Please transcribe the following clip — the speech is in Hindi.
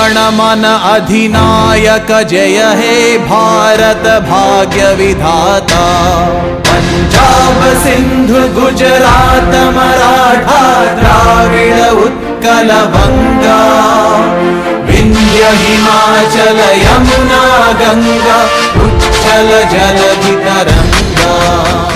जनगणमन अधिनायक जय हे भारत भाग्य विधाता। पंजाब सिंधु गुजरात मराठा द्राविड उत्कल बंगा, विंध्य हिमाचल यमुना गंगा उच्छल जलधि तरंगा।